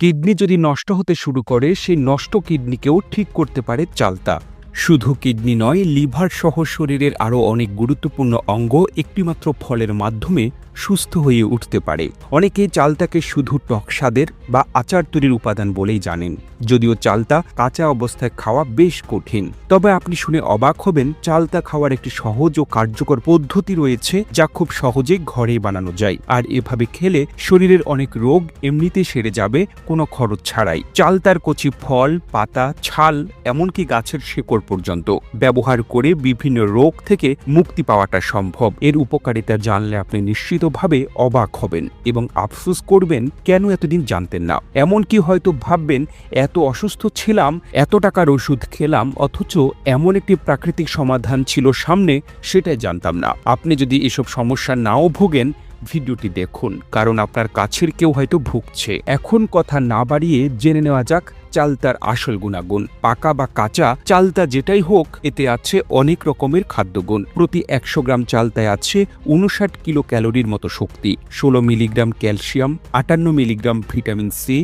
Kidney যদি নষ্ট হতে শুরু করে, সেই নষ্ট কিডনিকেও ঠিক করতে পারে চালতা। শুধু কিডনি নয়, লিভার সহ শরীরের আরও অনেক গুরুত্বপূর্ণ অঙ্গ একটিমাত্র ফলের মাধ্যমে সুস্থ হয়ে উঠতে পারে। অনেকেই চালতাকে শুধু টক স্বাদের বা আচার তৈরির উপাদান বলেই জানেন, যদিও চালতা কাঁচা অবস্থায় খাওয়া বেশ কঠিন। তবে আপনি শুনে অবাক হবেন, চালতা খাওয়ার একটি সহজ ও কার্যকর পদ্ধতি রয়েছে, যা খুব সহজেই ঘরেই বানানো যায়। আর এভাবে খেলে শরীরের অনেক রোগ এমনিতে সেরে যাবে কোনো খরচ ছাড়াই। চালতার কচি ফল, পাতা, ছাল, এমনকি গাছের শেকড় পর্যন্ত ব্যবহার করে বিভিন্ন রোগ থেকে মুক্তি পাওয়াটা সম্ভব। এর উপকারিতা জানলে আপনি নিশ্চিতভাবে অবাক হবেন এবং আফসোস করবেন কেন এতদিন জানতেন না। এমনকি হয়তো ভাববেন, এত অসুস্থ ছিলাম, এত টাকার ওষুধ খেলাম, অথচ এমন একটি প্রাকৃতিক সমাধান ছিল সামনে, সেটাই জানতাম না। আপনি যদি এসব সমস্যা নাও ভোগেন, ভিডিওটি দেখুন, কারণ আপনার কাছের কেউ হয়তো ভুগছে। এখন কথা না বাড়িয়ে জেনে নেওয়া যাক চালতার আসল গুণাগুণ। পাকা বা কাঁচা চালতা যেটাই হোক, এতে আছে অনেক রকমের খাদ্যগুণ। প্রতি 100 গ্রাম চালতায় আছে 59 কিলো ক্যালোরির মতো শক্তি, 16 milligram calcium, 58 milligram vitamin C,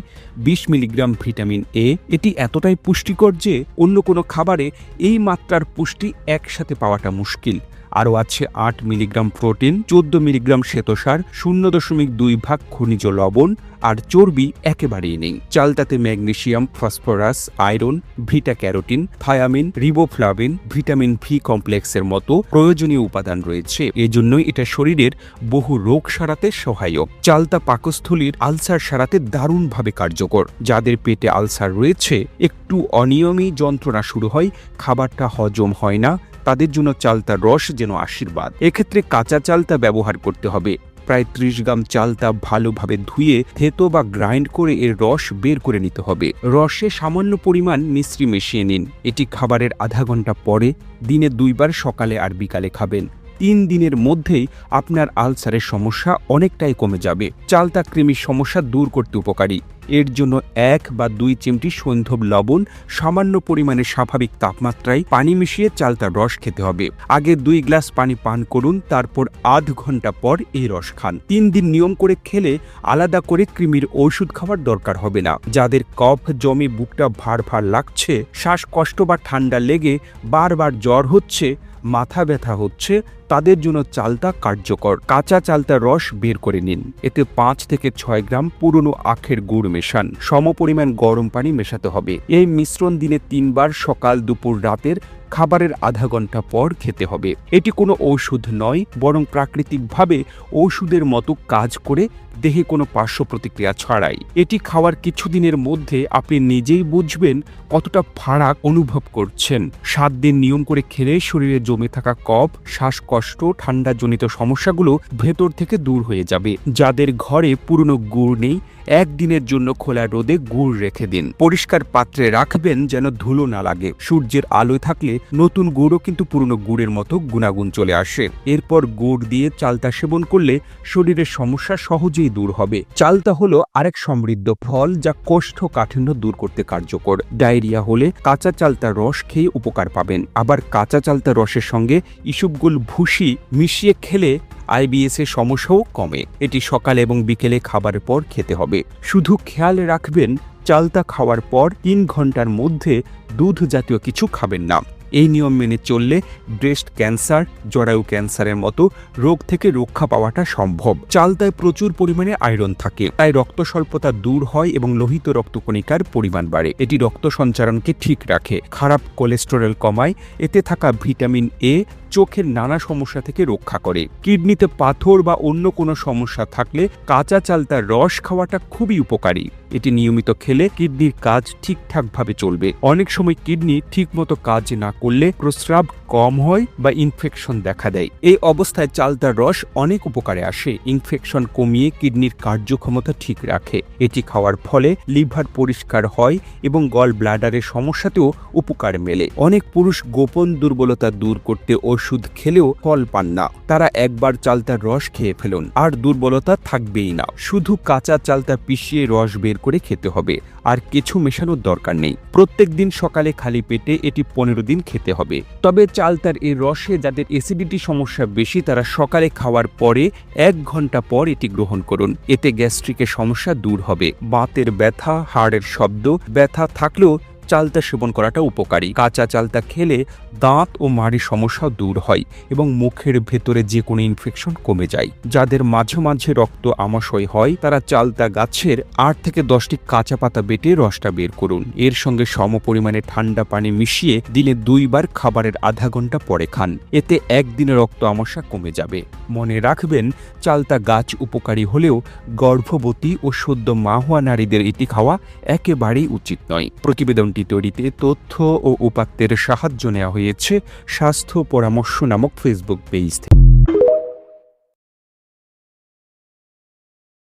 20 milligram vitamin A. এটি এতটাই পুষ্টিকর যে অন্য কোনো খাবারে এই মাত্রার পুষ্টি একসাথে পাওয়াটা মুশকিল। আরও আছে 8 মিলিগ্রাম প্রোটিন, 14 মিলিগ্রাম শ্বেতসার, 0.2 ভাগ খনিজ লবণ, আর চর্বি একেবারেই নেই। চালতাতে ম্যাগনেসিয়াম, ফসফরাস, আয়রন, ভিটা carotene, thiamine, riboflavin, vitamin B কমপ্লেক্সের মতো প্রয়োজনীয় উপাদান রয়েছে। এজন্যই এটা শরীরের বহু রোগ সারাতে সহায়ক। চালতা পাকস্থলীর আলসার সারাতে দারুণভাবে কার্যকর। যাদের পেটে আলসার রয়েছে, একটু অনিয়মী যন্ত্রণা শুরু হয়, খাবারটা হজম হয় না, তাদের জন্য চালতার রস যেন আশীর্বাদ। এক্ষেত্রে কাঁচা চালতা ব্যবহার করতে হবে। প্রায় 30 গ্রাম চালতা ভালোভাবে ধুয়ে থেতো বা গ্রাইন্ড করে এর রস বের করে নিতে হবে। রসে সামান্য পরিমাণ মিশ্রি মিশিয়ে নিন। এটি খাবারের আধা ঘন্টা পরে দিনে 2 বার সকালে আর বিকালে খাবেন। 3 দিনের মধ্যেই আপনার আলসারের সমস্যা অনেকটাই কমে যাবে। চালতা কৃমির সমস্যা দূর করতে উপকারী। এর জন্য 1 বা 2 চিমটি সৈন্ধব লবণ সামান্য পরিমাণে স্বাভাবিক তাপমাত্রায় পানি মিশিয়ে চালতার রস খেতে হবে। আগে 2 গ্লাস পানি পান করুন, তারপর আধ ঘন্টা পর এই রস খান। 3 দিন নিয়ম করে খেলে আলাদা করে কৃমির ওষুধ খাওয়ার দরকার হবে না। যাদের কফ জমে বুকটা ভার ভার লাগছে, শ্বাসকষ্ট বা ঠান্ডা লেগে বারবার জ্বর হচ্ছে, মাথা ব্যথা হচ্ছে, তাদের জন্য চালতা কার্যকর। কাঁচা চালতার রস বের করে নিন। এতে 5 থেকে 6 গ্রাম পুরনো আখের গুড় মেশান। সমপরিমাণ গরম পানি মেশাতে হবে। এই মিশ্রণ দিনে 3 বার সকাল, দুপুর, রাতের খাবারের আধা ঘন্টা পর খেতে হবে। এটি কোনো ঔষধ নয়, বরং প্রাকৃতিকভাবে ঔষধের মতো কাজ করে, দেহে কোনো পার্শ্ব প্রতিক্রিয়া ছাড়াই। এটি খাওয়ার কিছুদিনের মধ্যে আপনি নিজেই বুঝবেন কতটা ফারাক অনুভব করছেন। 7 দিন নিয়ম করে খেলে শরীরে জমে থাকা কফ, শ্বাসকষ্ট, ঠান্ডাজনিত সমস্যাগুলো ভেতর থেকে দূর হয়ে যাবে। যাদের ঘরে পুরনো গুড় নেই, 1 দিনের জন্য খোলা রোদে গুড় রেখে দিন। পরিষ্কার পাত্রে রাখবেন যেন ধুলো না লাগে। সূর্যের আলোয় থাকলে নতুন গুড়ও কিন্তু পুরনো গুড়ের মতো গুণাগুণ চলে আসে। এরপর গুড় দিয়ে চালতা সেবন করলে শরীরের সমস্যা সহজেই দূর হবে। চালতা হলো আরেক সমৃদ্ধ ফল, যা কোষ্ঠকাঠিন্য দূর করতে কার্যকর। ডায়রিয়া হলে কাঁচা চালতার রস খেয়ে উপকার পাবেন। আবার কাঁচা চালতার রসের সঙ্গে ইসবগুল ভুসি মিশিয়ে খেলে IBS এর সমস্যাও কমে। এটি সকাল এবং বিকেলে খাবারের পর খেতে হবে। শুধু খেয়াল রাখবেন, চালতা খাওয়ার পর 3 ঘন্টার মধ্যে দুধ জাতীয় কিছু খাবেন না। এই নিয়ম মেনে চললে ব্রেস্ট ক্যান্সার, জরায়ু ক্যান্সারের মতো রোগ থেকে রক্ষা পাওয়াটা সম্ভব। চালতায় প্রচুর পরিমাণে আয়রন থাকে, তাই রক্ত স্বল্পতা দূর হয় এবং লোহিত রক্তকণিকার পরিমাণ বাড়ে। এটি রক্ত সঞ্চারণকে ঠিক রাখে, খারাপ কোলেস্টেরল কমায়। এতে থাকা ভিটামিন এ চোখের নানা সমস্যা থেকে রক্ষা করে। কিডনিতে পাথর বা অন্য কোনো সমস্যা থাকলে কাঁচা চালতার রস খাওয়াটা খুবই উপকারী। এটি নিয়মিত খেলে কিডনির কাজ ঠিকঠাকভাবে চলবে। অনেক সময় কিডনি ঠিকমতো কাজ না করলে প্রস্রাব কম হয় বা ইনফেকশন দেখা দেয়। এই অবস্থায় চালতার রস অনেক উপকারে আসে। ইনফেকশন কমিয়ে কিডনির কার্যক্ষমতা ঠিক রাখে। এটি খাওয়ার ফলে লিভার পরিষ্কার হয় এবং গল ব্লাডারের সমস্যাতেও উপকার মেলে। অনেক পুরুষ গোপন দুর্বলতা দূর করতে ওষুধ খেলেও ফল পান না, তারা একবার চালতার রস খেয়ে ফেলুন, আর দুর্বলতা থাকবেই না। শুধু কাঁচা চালতা পিষিয়ে রস বের করে খেতে হবে, আর কিছু মেশানোর দরকার নেই। প্রত্যেক দিন সকালে খালি পেটে এটি 15 দিন খেতে হবে। তবে চালতার এই রসে যাদের অ্যাসিডিটি সমস্যা বেশি, তারা সকালে খাওয়ার পরে 1 ঘন্টা পর এটি গ্রহণ করুন। এতে গ্যাস্ট্রিকের সমস্যা দূর হবে। বাতের ব্যথা, হাড়ের শব্দ, ব্যথা থাকলেও চালতা সেবন করাটা উপকারী। কাঁচা চালতা খেলে দাঁত ও মাড়ির সমস্যা দূর হয় এবং মুখের ভেতরে যে কোনো ইনফেকশন কমে যায়। যাদের মাঝে মাঝে রক্ত আমাশয় হয়, তারা চালতা গাছের 8 থেকে 10টি কাঁচা পাতা বেটে রসটা বের করুন। এর সঙ্গে সমপরিমাণে ঠান্ডা পানি মিশিয়ে দিনে 2 বার খাবারের আধা ঘন্টা পরে খান। এতে একদিনে রক্ত আমাশা কমে যাবে। মনে রাখবেন, চালতা গাছ উপকারী হলেও গর্ভবতী ও সদ্য মা হওয়া নারীদের এটি খাওয়া একেবারেই উচিত নয়। প্রতিবেদনটি তৈরিতে তথ্য ও উপাত্তের সাহায্য নেওয়া হয়েছে স্বাস্থ্য পরামর্শ নামক ফেসবুক পেজ থেকে।